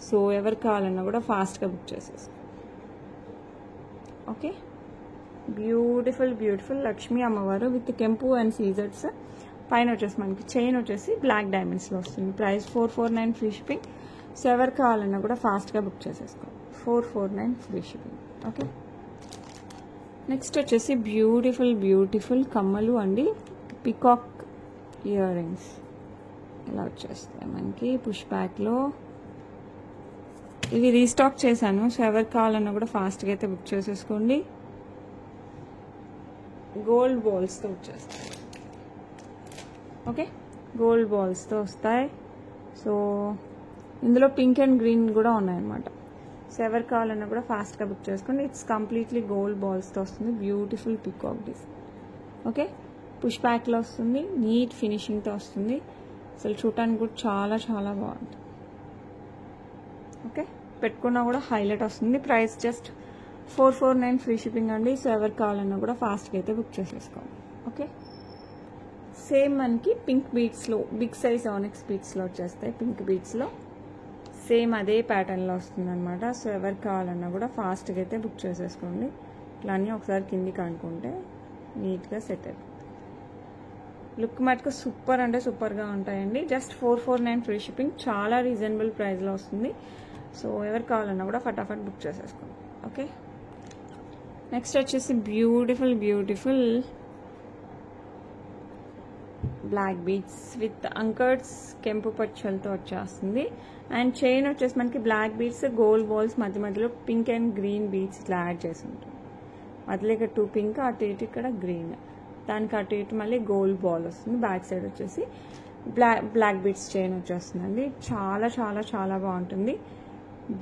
సో ఎవరు కావాలన్నా కూడా ఫాస్ట్గా బుక్ చేసేసుకో. ఓకే, బ్యూటిఫుల్ లక్ష్మీ అమ్మవారు విత్ కెంపు అండ్ సీజర్స్. పైన వచ్చేసి మనకి చైన్ వచ్చేసి బ్లాక్ డైమండ్స్లో వస్తుంది. Price 449 free shipping. సో ఎవరు కావాలన్నా కూడా ఫాస్ట్గా బుక్ చేసేసుకో. 449 ఫ్రీ షిప్పింగ్. ఓకే, నెక్స్ట్ వచ్చేసి బ్యూటిఫుల్ కమ్మలు అండి. పికాక్ ఇయర్ రింగ్స్ ఇలా వచ్చేస్తాయి మనకి పుష్ బ్యాక్లో. ఇవి రీస్టాక్ చేశాను. సో ఎవరికి కావాలన్నా కూడా ఫాస్ట్గా అయితే బుక్ చేసేసుకోండి. గోల్డ్ బాల్స్తో వచ్చేస్తాయి. ఓకే, గోల్డ్ బాల్స్తో వస్తాయి. సో ఇందులో పింక్ అండ్ గ్రీన్ కూడా ఉన్నాయన్నమాట. సో ఎవరు కావాలన్నా కూడా ఫాస్ట్గా బుక్ చేసుకోండి. ఇట్స్ కంప్లీట్లీ గోల్డ్ బాల్స్తో వస్తుంది. Beautiful peacock design. Okay, push బ్యాక్లో వస్తుంది, నీట్ ఫినిషింగ్తో వస్తుంది. అసలు చూడటానికి కూడా చాలా చాలా బాగుంటుంది. ఓకే, పెట్టుకున్నా కూడా హైలైట్ వస్తుంది. ప్రైస్ జస్ట్ 449 ఫ్రీ షిప్పింగ్ అండి. సో ఎవరికి కావాలన్నా కూడా ఫాస్ట్గా అయితే బుక్ చేసేసుకోండి. ఓకే, సేమ్ మనకి పింక్ బీడ్స్లో బిగ్ సైజ్ ఆనిక్స్ బీడ్స్లో వచ్చేస్తాయి. పింక్ బీడ్స్లో సేమ్ అదే ప్యాటర్న్లో వస్తుంది అనమాట. సో ఎవరికి కావాలన్నా కూడా ఫాస్ట్గా అయితే బుక్ చేసేసుకోండి. ఇట్లా అన్నీ ఒకసారి కిందికి అనుకుంటే నీట్గా సెట్ అయిపోతుంది. లుక్ మటుకు సూపర్ అంటే సూపర్గా ఉంటాయండి. జస్ట్ 449 ఫ్రీ షిప్పింగ్, చాలా రీజనబుల్ ప్రైస్లో వస్తుంది. సో ఎవరికి కావాలన్నా కూడా ఫటాఫట్ బుక్ చేసేసుకోండి. ఓకే, నెక్స్ట్ వచ్చేసి బ్యూటిఫుల్ బ్లాక్ బీడ్స్ విత్ అంకర్డ్స్ కెంపు పచ్చలతో వచ్చేస్తుంది. అండ్ చైన్ వచ్చేసి మనకి బ్లాక్ బీడ్స్, గోల్డ్ బాల్స్, మధ్యలో పింక్ అండ్ గ్రీన్ బీడ్స్ ఇట్లా యాడ్ చేసి ఉంటుంది. మధ్యలో ఇక్కడ 2 పింక్, అటు ఇటు ఇక్కడ గ్రీన్, దానికి అటు ఇటు మళ్ళీ గోల్డ్ బాల్ వస్తుంది. బ్యాక్ సైడ్ వచ్చేసి బ్లాక్ బీడ్స్ చైన్ వచ్చేస్తుందండి. చాలా చాలా చాలా బాగుంటుంది.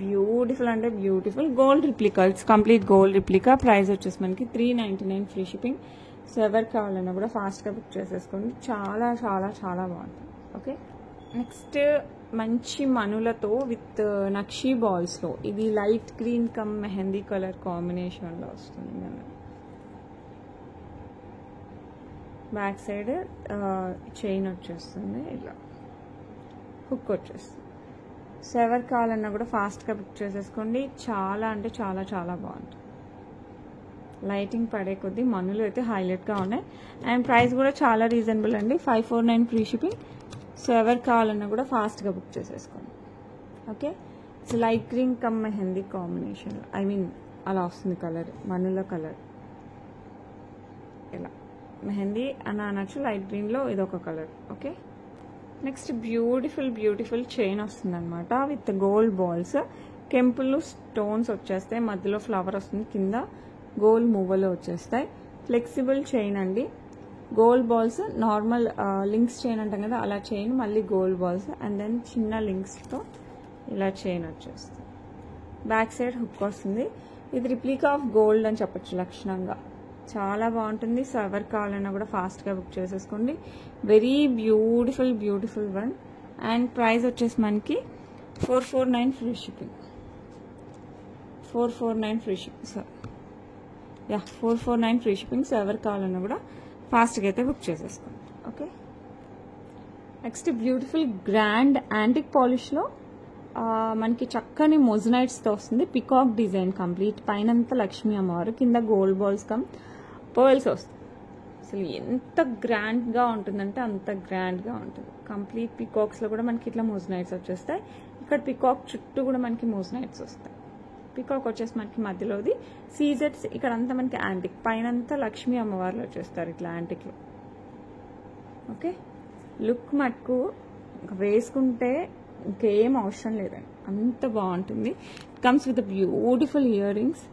బ్యూటిఫుల్ అంటే beautiful gold replica, it's complete gold replica. Price వచ్చేసి మనకి 399 ఫ్రీ షిప్పింగ్. సో ఎవరికి కావాలన్నా కూడా ఫాస్ట్గా బుక్ చేసేసుకోండి. చాలా చాలా చాలా బాగుంటుంది. ఓకే, నెక్స్ట్ మంచి మనులతో విత్ నక్షీ బాల్స్లో, ఇది light green come mehndi colour కాంబినేషన్లో వస్తుంది. బ్యాక్ సైడ్ చైన్ వచ్చేస్తుంది, ఇలా హుక్ వచ్చేస్తుంది. సో ఎవరికి కావాలన్నా కూడా ఫాస్ట్గా బుక్ చేసేసుకోండి. చాలా అంటే చాలా చాలా బాగుంటుంది. లైటింగ్ పడే కొద్దీ మనులు అయితే హైలైట్గా ఉన్నాయి. అండ్ ప్రైస్ కూడా చాలా రీజనబుల్ అండి, 549 ఫ్రీ షిప్పింగ్. సో ఎవరికి కావాలన్నా కూడా ఫాస్ట్గా బుక్ చేసేసుకోండి. Okay, so light green come mehndi combination, I mean అలా వస్తుంది కలర్, మనుల కలర్. ఇలా మెహందీ అని అనొచ్చు, లైట్ గ్రీన్లో ఇదొక colour. Okay, next beautiful chain వస్తుంది అనమాట విత్ గోల్డ్ బాల్స్. కెంపులు స్టోన్స్ వచ్చేస్తాయి, మధ్యలో ఫ్లవర్ వస్తుంది, కింద గోల్డ్ మూవలు వచ్చేస్తాయి. ఫ్లెక్సిబుల్ చైన్ అండి, gold balls normal links chain అంటాం కదా అలా చైన్, మళ్ళీ గోల్డ్ బాల్స్ అండ్ దెన్ చిన్న లింక్స్తో ఇలా చైన్ వచ్చేస్తుంది. బ్యాక్ సైడ్ హుక్ వస్తుంది. ఇది రిప్లికా ఆఫ్ గోల్డ్ అని చెప్పొచ్చు లక్షణంగా, చాలా బాగుంటుంది. సో ఎవరికి కావాలన్నా కూడా ఫాస్ట్గా బుక్ చేసేసుకోండి. Very beautiful one. And price వచ్చేసి మనకి 449 free shipping. 449 free shipping. So 449 free shipping. So ఎవరికి కావాలన్నా కూడా ఫాస్ట్గా అయితే బుక్ చేసేసుకోండి. Okay, next beautiful grand antique పాలిష్లో మనకి చక్కని మొజనైట్స్తో వస్తుంది. పికాక్ డిజైన్ కంప్లీట్, పైనంతా లక్ష్మీ అమ్మవారు, కింద గోల్డ్ బాల్స్ కమ్ పర్ల్స్ వస్తుంది. అసలు ఎంత గ్రాండ్గా ఉంటుందంటే అంత గ్రాండ్గా ఉంటుంది. కంప్లీట్ పికాక్స్లో కూడా మనకి ఇట్లా మొజనైట్స్ వచ్చేస్తాయి. ఇక్కడ పికాక్ చుట్టూ కూడా మనకి మొజనైట్స్ వస్తాయి. పికాక్ వచ్చేసి మనకి మధ్యలోది సీజెట్స్, ఇక్కడ అంతా మనకి యాంటిక్, పైనంతా లక్ష్మీ అమ్మవార్లు వచ్చేస్తారు ఇట్లా యాంటిక్లో. ఓకే, లుక్ మటుకు వేసుకుంటే ఇంకేం అవసరం లేదండి, అంత బాగుంటుంది. Comes with beautiful year rings.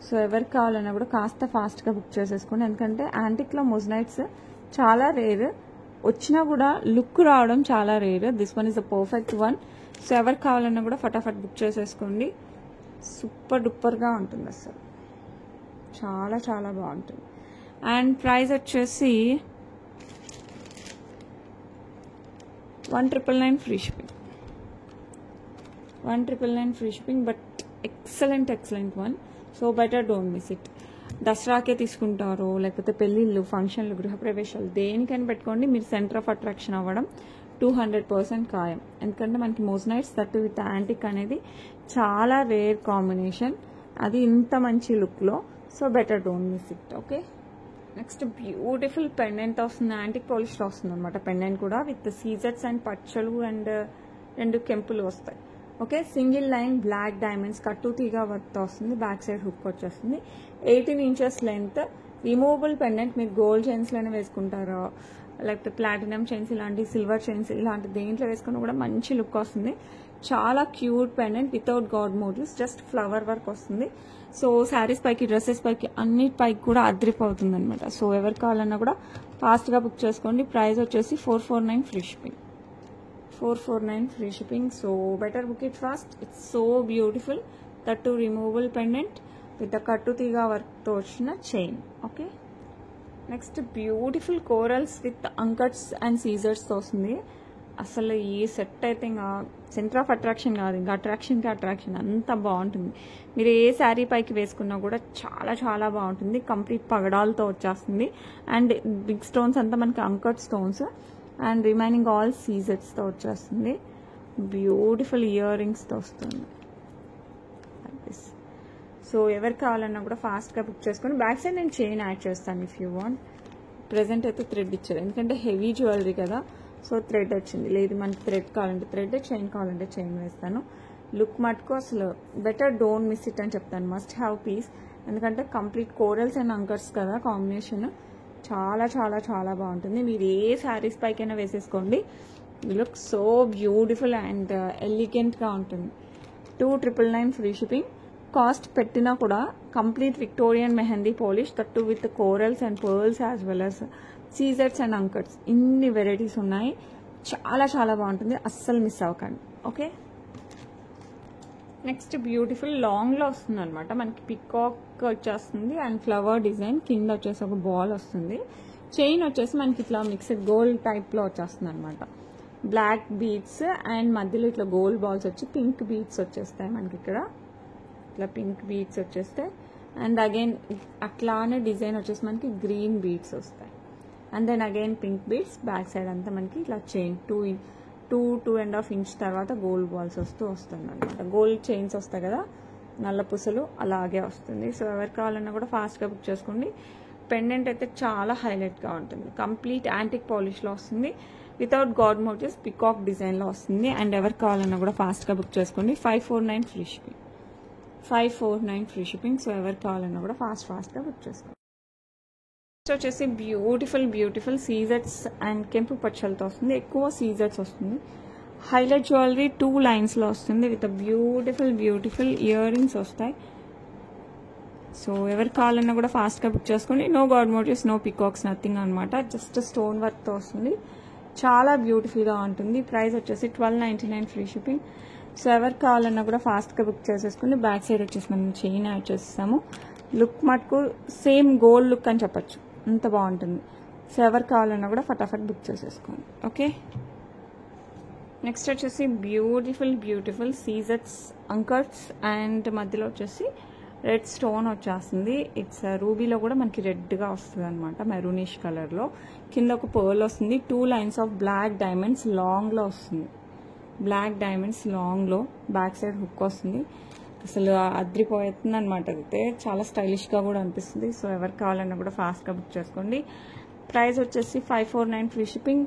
So ఎవరికి కావాలన్నా కూడా కాస్త ఫాస్ట్గా బుక్ చేసేసుకోండి, ఎందుకంటే యాంటిక్లో మొజనైట్స్ చాలా రేర్, వచ్చినా కూడా లుక్ రావడం చాలా rare. This one is the perfect one. So ఎవరికి కావాలన్నా కూడా ఫటాఫట్ బుక్ చేసేసుకోండి. సూపర్ డూపర్గా ఉంటుంది, అసలు చాలా బాగుంటుంది. అండ్ ప్రైస్ వచ్చేసి 1999 free shipping. 1999 free shipping, but excellent one. So better don't miss it. దసరాకే తీసుకుంటారో లేకపోతే పెళ్ళిళ్ళు, ఫంక్షన్లు, గృహప్రవేశాలు దేనికైనా పెట్టుకోండి, మీరు సెంటర్ ఆఫ్ అట్రాక్షన్ అవ్వడం 200% ఖాయం. ఎందుకంటే మనకి మొజనైట్స్ తట్టు విత్ యాంటిక్ అనేది చాలా రేర్ కాంబినేషన్, అది ఇంత మంచి లుక్లో. So better don't miss it. Okay, next beautiful pendant వస్తుంది, యాంటిక్ పాలిష్లో వస్తుంది అనమాట. పెండెంట్ కూడా విత్ సీజెట్స్ అండ్ పచ్చలు అండ్ 2 కెంపులు వస్తాయి. Okay, single line black diamonds కట్టు తీగ వర్క్తో వస్తుంది. బ్యాక్ సైడ్ హుక్ వచ్చేస్తుంది. 18 ఇంచెస్ లెంత్, రిమూవబుల్ పెండెంట్. మీరు గోల్డ్ చైన్స్లోనే వేసుకుంటారో లేకపోతే ప్లాటినం చైన్స్, ఇలాంటి సిల్వర్ చైన్స్, ఇలాంటి దేంట్లో వేసుకున్నా కూడా మంచి లుక్ వస్తుంది. చాలా cute pendant without god motifs, just flower work వస్తుంది. సో శారీస్ పైకి, డ్రెస్సెస్ పైకి, అన్నిటి పైకి కూడా అద్రిపోతుంది అనమాట. సో ఎవరికి కావాలన్నా కూడా ఫాస్ట్గా బుక్ చేసుకోండి. ప్రైస్ వచ్చేసి 449 free shipping. 449 free shipping. So better book it fast. It's so beautiful. That removable pendant with కట్టు తీగ వర్క్తో వచ్చిన chain. Okay, next beautiful corals with uncuts and సీజర్స్తో వస్తుంది. అసలు ఈ సెట్ అయితే ఇంకా సెంటర్ ఆఫ్ అట్రాక్షన్ కాదు, ఇంకా అట్రాక్షన్కి అట్రాక్షన్, అంత బాగుంటుంది. మీరు ఏ శారీ పైకి వేసుకున్నా కూడా చాలా బాగుంటుంది. కంప్లీట్ పగడాలతో వచ్చేస్తుంది. అండ్ బిగ్ స్టోన్స్ అంతా మనకి uncut stones and remaining all సీజర్స్తో వచ్చేస్తుంది. బ్యూటిఫుల్ ఇయర్ రింగ్స్తో వస్తుంది. సో ఎవరికి కావాలన్నా కూడా ఫాస్ట్గా బుక్ చేసుకొని, బ్యాక్ సైడ్ నేను చైన్ యాడ్ చేస్తాను ఇఫ్ యూ వాంట్. ప్రెజెంట్ అయితే థ్రెడ్ ఇచ్చారు, ఎందుకంటే హెవీ జ్యువెలరీ కదా, సో థ్రెడ్ వచ్చింది. లేదు మనకి థ్రెడ్ కావాలంటే థ్రెడ్, చైన్ కావాలంటే చైన్ వేస్తాను. లుక్ మటుకు అసలు బెటర్ డోంట్ మిస్ ఇట్ అని చెప్తాను. మస్ట్ హ్యావ్ పీస్, ఎందుకంటే కంప్లీట్ కోరల్స్ అండ్ అంకర్స్ కదా కాంబినేషన్. చాలా బాగుంటుంది. మీరు ఏ శారీస్ పైకైనా వేసేసుకోండి. లుక్ సో బ్యూటిఫుల్ అండ్ ఎలిగెంట్గా ఉంటుంది. 299 ఫ్రీ షిప్పింగ్. కాస్ట్ పెట్టినా కూడా కంప్లీట్ విక్టోరియన్ మెహందీ పాలిష్, తట్టు with corals and pearls as well as సీజర్స్ అండ్ అంకట్స్, ఇన్ని వెరైటీస్ ఉన్నాయి. చాలా బాగుంటుంది, అస్సలు మిస్ అవ్వకండి. ఓకే, నెక్స్ట్ బ్యూటిఫుల్ లాంగ్లో వస్తుంది అనమాట. మనకి పికాక్ వచ్చేస్తుంది అండ్ ఫ్లవర్ డిజైన్, కింద వచ్చేసి ఒక బాల్ వస్తుంది. చైన్ వచ్చేసి మనకి ఇట్లా మిక్స్డ్ గోల్డ్ టైప్లో వచ్చేస్తుంది అనమాట. బ్లాక్ బీడ్స్ అండ్ మధ్యలో ఇట్లా గోల్డ్ బాల్స్ వచ్చి పింక్ బీడ్స్ వచ్చేస్తాయి మనకి. ఇక్కడ ఇట్లా పింక్ బీడ్స్ వచ్చేస్తాయి అండ్ అగైన్ అట్లానే డిజైన్ వచ్చేసి మనకి గ్రీన్ బీడ్స్ వస్తాయి. And then again pink beads. Back side అంతా మనకి ఇట్లా చైన్ 2.5 ఇంచ్ తర్వాత గోల్డ్ బాల్స్ వస్తుంది అనమాట. గోల్డ్ చైన్స్ వస్తాయి కదా, నల్ల పూసలు అలాగే వస్తుంది. సో ఎవరికి కావాలన్నా కూడా ఫాస్ట్గా బుక్ చేసుకోండి. పెండెంట్ అయితే చాలా హైలైట్గా ఉంటుంది. కంప్లీట్ యాంటిక్ పాలిష్లో వస్తుంది. వితౌట్ గాడ్ మోటివ్స్ పికాక్ డిజైన్లో వస్తుంది. అండ్ ఎవరికి కావాలన్నా కూడా ఫాస్ట్గా బుక్ చేసుకోండి. 549 free shipping. 549 free shipping. So ఎవరికి కావాలన్నా కూడా ఫాస్ట్గా బుక్ చేసుకోండి. నెక్స్ట్ వచ్చేసి బ్యూటిఫుల్ సీజర్స్ అండ్ కెంపు పచ్చలతో వస్తుంది. ఎక్కువ సీజర్స్ వస్తుంది. హైలైట్ జ్యువెలరీ 2 లైన్స్లో వస్తుంది. విత్ బ్యూటిఫుల్ ఇయర్ రింగ్స్ వస్తాయి. సో ఎవరికి కావాలన్నా కూడా ఫాస్ట్గా బుక్ చేసుకోండి. No god motifs, no peacocks, nothing అనమాట. జస్ట్ స్టోన్ వర్క్తో వస్తుంది. చాలా బ్యూటిఫుల్గా ఉంటుంది. ప్రైస్ వచ్చేసి 1299 ఫ్రీ షిప్పింగ్. సో ఎవరికి కావాలన్నా కూడా ఫాస్ట్గా బుక్ చేసేసుకుని బ్యాక్ సైడ్ వచ్చేసి మనం చైన్ యాడ్ చేస్తాము. లుక్ మటుకు సేమ్ గోల్డ్ లుక్ అని చెప్పచ్చు, అంత బాగుంటుంది. సో ఎవరికి కావాలన్నా కూడా ఫటాఫట్ బుక్ చేసేసుకోండి. ఓకే, నెక్స్ట్ వచ్చేసి బ్యూటిఫుల్ సీజర్స్ అంకర్స్ అండ్ మధ్యలో వచ్చేసి రెడ్ స్టోన్ వచ్చేస్తుంది. ఇట్స్ రూబీలో కూడా మనకి రెడ్గా వస్తుంది అనమాట, మెరూనిష్ కలర్లో. కింద ఒక పర్ల్ వస్తుంది. 2 లైన్స్ ఆఫ్ బ్లాక్ డైమండ్స్ లాంగ్లో వస్తుంది. బ్లాక్ డైమండ్స్ లాంగ్లో బ్యాక్ సైడ్ హుక్ వస్తుంది. అసలు అద్రిపోతుంది అనమాట. అయితే చాలా స్టైలిష్గా కూడా అనిపిస్తుంది. సో ఎవరికి కావాలన్నా కూడా ఫాస్ట్గా బుక్ చేసుకోండి. ప్రైస్ వచ్చేసి 549 free shipping.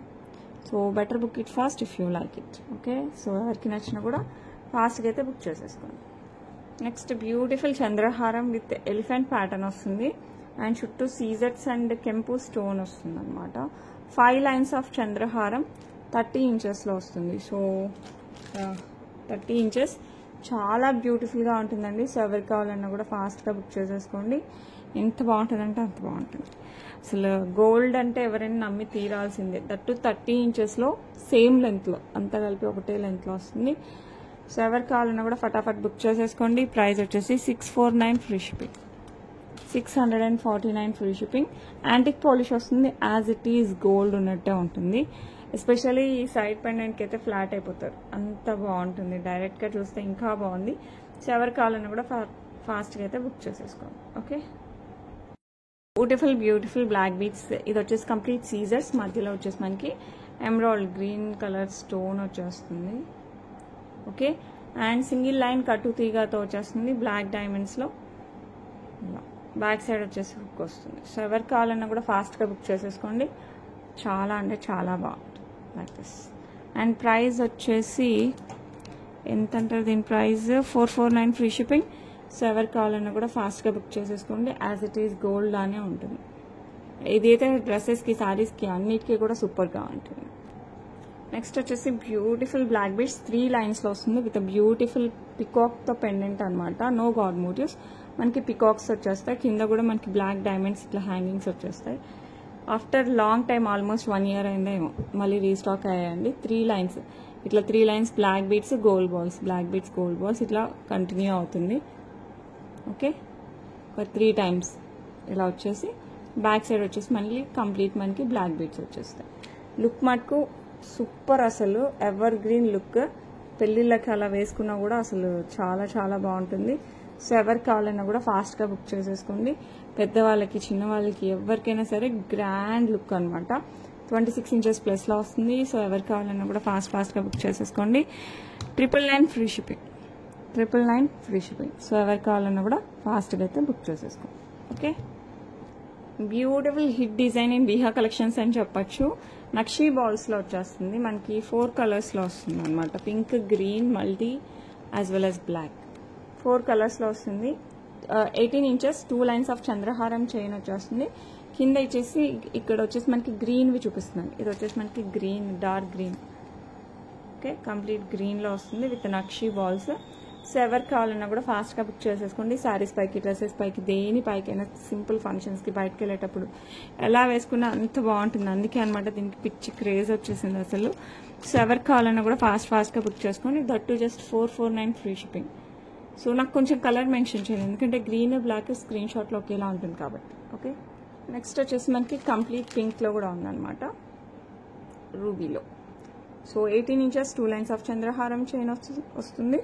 So better book it fast if you like it. Okay, so ఎవరికి నచ్చినా కూడా ఫాస్ట్గా అయితే బుక్ చేసేసుకోండి. Next beautiful chandraharam with elephant pattern వస్తుంది. అండ్ చుట్టూ సీజర్స్ అండ్ కెంపు స్టోన్ వస్తుంది అనమాట. 5 లైన్స్ ఆఫ్ చంద్రహారం 30 ఇంచెస్లో వస్తుంది. సో 30 ఇంచెస్ చాలా బ్యూటిఫుల్గా ఉంటుందండి. సో ఎవరికి కావాలన్నా కూడా ఫాస్ట్గా బుక్ చేసేసుకోండి. ఎంత బాగుంటుందంటే అంత బాగుంటుంది. అసలు గోల్డ్ అంటే ఎవరైనా నమ్మి తీరాల్సిందే. దట్టు 30 ఇంచెస్లో సేమ్ లెంత్లో, అంతా కలిపి ఒకటే లెంత్లో వస్తుంది. సో ఎవరికి కావాలన్నా కూడా ఫటాఫట్ బుక్ చేసేసుకోండి. ప్రైస్ వచ్చేసి 649 free shipping. 649 free shipping. Antique polish వస్తుంది. యాజ్ ఇట్ ఈజ్ గోల్డ్ ఉన్నట్టే ఉంటుంది. ఎస్పెషల్లీ ఈ సైడ్ పెండెంట్కి అయితే ఫ్లాట్ అయిపోతారు, అంత బాగుంటుంది. డైరెక్ట్గా చూస్తే ఇంకా బాగుంది. సో ఎవరికి కావాలన్నా కూడా ఫాస్ట్గా అయితే బుక్ చేసేసుకోండి. Okay, beautiful black beads. ఇది వచ్చేసి కంప్లీట్ సీజర్స్. మధ్యలో వచ్చేసి మనకి ఎమరాల్డ్ గ్రీన్ కలర్ స్టోన్ వచ్చేస్తుంది. ఓకే, అండ్ సింగిల్ లైన్ కట్టు తీగతో వచ్చేస్తుంది బ్లాక్ డైమండ్స్లో. బ్యాక్ సైడ్ వచ్చేసి హుక్ వస్తుంది. సో ఎవరికి కావాలన్నా కూడా ఫాస్ట్గా బుక్ చేసేసుకోండి. చాలా అంటే చాలా బాగుంటుంది లైక్ దిస్. అండ్ ప్రైస్ వచ్చేసి ఎంత అంటారు దీని ప్రైస్? 449 free shipping. సో ఎవరికి కావాలన్నా కూడా ఫాస్ట్గా బుక్ చేసేసుకోండి. యాజ్ ఇట్ ఈస్ గోల్డ్ లానే ఉంటుంది. ఇదైతే డ్రెస్సెస్కి, శారీస్కి అన్నిటికీ కూడా సూపర్గా ఉంటుంది. నెక్స్ట్ వచ్చేసి బ్యూటిఫుల్ బ్లాక్ బీడ్స్ 3 లైన్స్లో వస్తుంది. విత్ బ్యూటిఫుల్ పికాక్తో పెండెంట్ అనమాట. నో గాడ్ మోటివ్స్, మనకి పికాక్స్ వచ్చేస్తాయి. కింద కూడా మనకి బ్లాక్ డైమండ్స్ ఇట్లా హ్యాంగింగ్స్ వచ్చేస్తాయి. After long time, almost 1 year అయిందేమో, మళ్ళీ రీస్టాక్ అయ్యాయండి. 3 లైన్స్, ఇట్లా 3 lines black beads, gold balls, black beads, gold balls ఇట్లా కంటిన్యూ అవుతుంది. ఓకే, ఒక 3 times ఇలా వచ్చేసి బ్యాక్ సైడ్ వచ్చేసి మళ్ళీ కంప్లీట్ మనకి బ్లాక్ బీడ్స్ వచ్చేస్తాయి. లుక్ మటుకు సూపర్, అసలు ఎవర్ గ్రీన్ లుక్. పెళ్ళిళ్ళకి అలా వేసుకున్నా కూడా అసలు చాలా చాలా బాగుంటుంది. సో ఎవరికి కావాలన్నా కూడా ఫాస్ట్గా బుక్ చేసేసుకోండి. పెద్దవాళ్ళకి, చిన్నవాళ్ళకి, ఎవరికైనా సరే గ్రాండ్ లుక్ అనమాట. 26 ఇంచెస్ ప్లస్లో వస్తుంది. సో ఎవరికి కావాలన్నా కూడా ఫాస్ట్గా బుక్ చేసేసుకోండి. 999 free shipping. 999 free shipping. So ఎవరికి కావాలన్నా కూడా ఫాస్ట్గా అయితే బుక్ చేసేసుకోండి. Okay, beautiful hit design in Viha collections అని చెప్పచ్చు. నక్షీ బాల్స్లో వచ్చేస్తుంది. మనకి 4 కలర్స్లో వస్తుంది అనమాట. Pink, green, multi as well as black. 4 కలర్స్లో వస్తుంది. 18 inches 2 lines of chandraharam chain వచ్చేస్తుంది. కింద వచ్చేసి ఇక్కడ వచ్చేసి మనకి గ్రీన్వి చూపిస్తున్నాను. ఇది వచ్చేసి మనకి green, dark green. Okay, complete గ్రీన్లో వస్తుంది విత్ నక్షీ బాల్స్. సో ఎవరికి కావాలన్నా కూడా ఫాస్ట్గా బుక్ చేసేసుకోండి. శారీస్ పైకి, డ్రెస్సెస్ పైకి, దేని పైకైనా, సింపుల్ ఫంక్షన్స్కి బయటకు వెళ్ళేటప్పుడు ఎలా వేసుకున్నా అంత బాగుంటుంది. అందుకే అనమాట దీనికి పిచ్చి క్రేజ్ వచ్చేసింది అసలు. సో ఎవరికి కావాలన్నా కూడా ఫాస్ట్గా బుక్ చేసుకోండి. That just 449 free shipping. So నాకు కొంచెం కలర్ మెన్షన్ చేయండి, ఎందుకంటే గ్రీన్, బ్లాక్ స్క్రీన్ షాట్లో ఒకేలా ఉంటుంది కాబట్టి. ఓకే, నెక్స్ట్ వచ్చేసి మనకి కంప్లీట్ పింక్లో కూడా ఉందన్నమాట, రూబీలో. So 18 inches 2 lines of chandraharam chain వస్తుంది.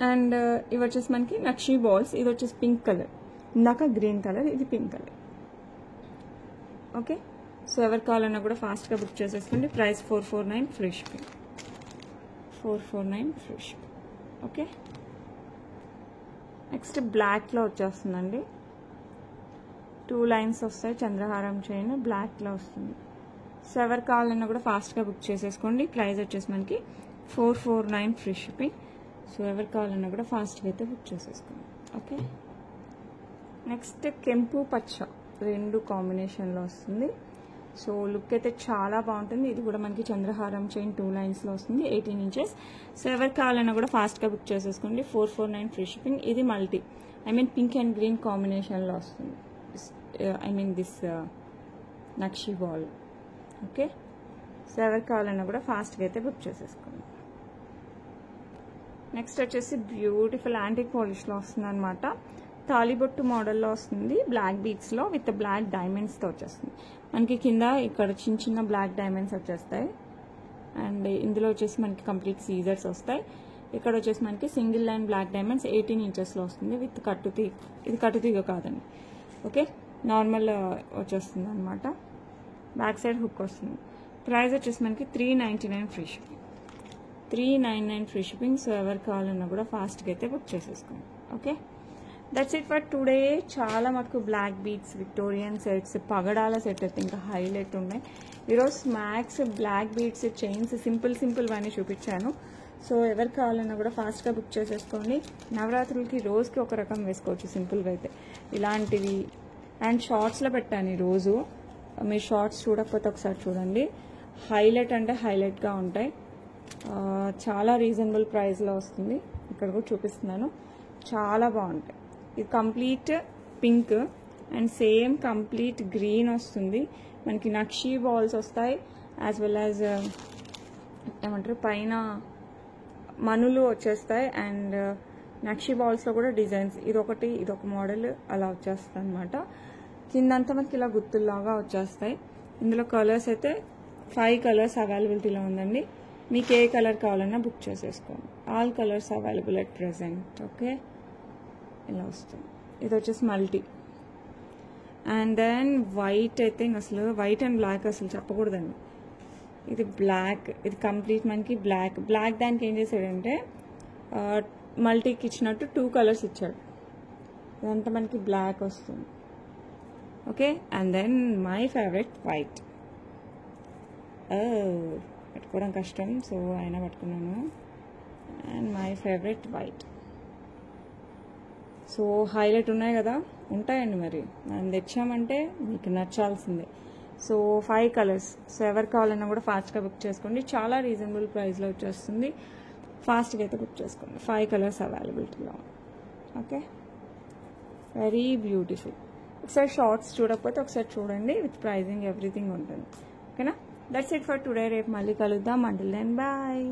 అండ్ ఇవి వచ్చేసి మనకి నక్షీ బాల్స్. ఇది వచ్చేసి పింక్ కలర్, ఇందాక గ్రీన్ కలర్, ఇది పింక్ కలర్. ఓకే, సో ఎవరికి కావాలన్నా కూడా ఫాస్ట్గా బుక్ చేసేసుకోండి. Price 449 free shipping. 449 free shipping. Okay, next బ్లాక్లో వచ్చేస్తుందండి. 2 లైన్స్ వస్తాయి, చంద్రహారం చైన్ బ్లాక్లో వస్తుంది. సో ఎవరు కావాలన్నా కూడా ఫాస్ట్గా బుక్ చేసేసుకోండి. ప్రైస్ వచ్చేసి మనకి 449 ఫ్రీ షిప్పింగ్. సో ఎవరు కావాలన్నా కూడా ఫాస్ట్గా అయితే బుక్ చేసేసుకోండి. ఓకే, నెక్స్ట్ కెంపు పచ్చ 2 కాంబినేషన్లో వస్తుంది. సో లుక్ అయితే చాలా బాగుంటుంది. ఇది కూడా మనకి చంద్రహారం చైన్ 2 లైన్స్లో వస్తుంది, 18 ఇంచెస్. సో ఎవరు కావాలన్నా కూడా ఫాస్ట్గా బుక్ చేసేసుకోండి. 449 ఫ్రీ షిప్పింగ్. ఇది మల్టీ పింక్ అండ్ గ్రీన్ కాంబినేషన్లో వస్తుంది. This nakshi ball. Okay, so ఎవరు కావాలన్నా కూడా ఫాస్ట్గా అయితే బుక్ చేసేసుకోండి. నెక్స్ట్ వచ్చేసి బ్యూటిఫుల్ యాంటిక్ పాలిష్లో వస్తుంది అనమాట. తాలిబొట్టు మోడల్లో వస్తుంది, బ్లాక్ బీడ్స్లో విత్ బ్లాక్ డైమండ్స్తో వచ్చేస్తుంది. మనకి కింద ఇక్కడ చిన్న చిన్న బ్లాక్ డైమండ్స్ వచ్చేస్తాయి. అండ్ ఇందులో వచ్చేసి మనకి కంప్లీట్ సీజర్స్ వస్తాయి. ఇక్కడ వచ్చేసి మనకి సింగిల్ లైన్ బ్లాక్ డైమండ్స్ 18 ఇంచెస్లో వస్తుంది విత్ కట్టుతీగ. ఇది కట్టుతీగ కాదండి, ఓకే, నార్మల్ వచ్చేస్తుంది అనమాట. బ్యాక్ సైడ్ హుక్ వస్తుంది. ప్రైస్ వచ్చేసి మనకి 399 free shipping. 399 free shipping. So ఎవరు కావాలన్నా కూడా ఫాస్ట్గా అయితే బుక్ చేసేసుకోండి. Okay, that's it for today. చాలా మటుకు బ్లాక్ బీడ్స్, విక్టోరియన్ సెట్స్, పగడాల సెట్ అయితే ఇంకా హైలైట్ ఉన్నాయి. ఈరోజు స్మాక్స్, బ్లాక్ బీడ్స్, చైన్స్ సింపుల్ అని చూపించాను. సో ఎవరు కావాలన్నా కూడా ఫాస్ట్గా బుక్ చేసేసుకోండి. నవరాత్రులకి రోజుకి ఒక రకం వేసుకోవచ్చు సింపుల్గా అయితే ఇలాంటివి. అండ్ షార్ట్స్లో పెట్టాను ఈరోజు. మీరు షార్ట్స్ చూడకపోతే ఒకసారి చూడండి. హైలైట్ అంటే హైలైట్గా ఉంటాయి. చాలా రీజనబుల్ ప్రైస్లో వస్తుంది. ఇక్కడ కూడా చూపిస్తున్నాను, చాలా బాగుంటాయి. ఇది complete pink and same complete green వస్తుంది. మనకి నక్షి బాల్స్ వస్తాయి, యాజ్ వెల్ యాజ్ ఏమంటారు పైన మనులు వచ్చేస్తాయి. అండ్ నక్షి బాల్స్లో కూడా డిజైన్స్, ఇదొక మోడల్ అలా వచ్చేస్తుంది అనమాట. కిందంతా మనకి ఇలా గుత్తుల్లాగా వచ్చేస్తాయి. ఇందులో కలర్స్ అయితే 5 కలర్స్ అవైలబిలిటీలో ఉందండి. మీకు ఏ కలర్ కావాలన్నా బుక్ చేసేసుకోండి. All colours available at present. Okay, ఇలా వస్తుంది. ఇది వచ్చేసి మల్టీ. అండ్ దెన్ వైట్ అయితే అసలు వైట్ అండ్ బ్లాక్ అసలు చెప్పకూడదండి. ఇది బ్లాక్, ఇది కంప్లీట్ మనకి బ్లాక్ దానికి ఏం చేశాడంటే మల్టీకి ఇచ్చినట్టు 2 కలర్స్ ఇచ్చాడు. ఇదంతా మనకి బ్లాక్ వస్తుంది. Okay, and then my favourite white. పట్టుకోవడం కష్టం, సో అయినా పట్టుకున్నాను. And my favourite white. So highlight ఉన్నాయి కదా, ఉంటాయండి మరి మనం తెచ్చామంటే మీకు నచ్చాల్సిందే. So 5 colours. సో ఎవరు కావాలన్నా కూడా ఫాస్ట్గా బుక్ చేసుకోండి. చాలా రీజనబుల్ ప్రైస్లో వచ్చేస్తుంది. ఫాస్ట్గా అయితే బుక్ చేసుకోండి. 5 కలర్స్ అవైలబిలిటీలో. Okay, very beautiful. ఒకసారి షార్ట్స్ చూడకపోతే ఒకసారి చూడండి, విత్ ప్రైజింగ్ ఎవ్రీథింగ్ ఉంటుంది. ఓకేనా, దట్స్ ఇట్ ఫర్ టుడే. రేపు మళ్ళీ కలుద్దాం. Until then bye.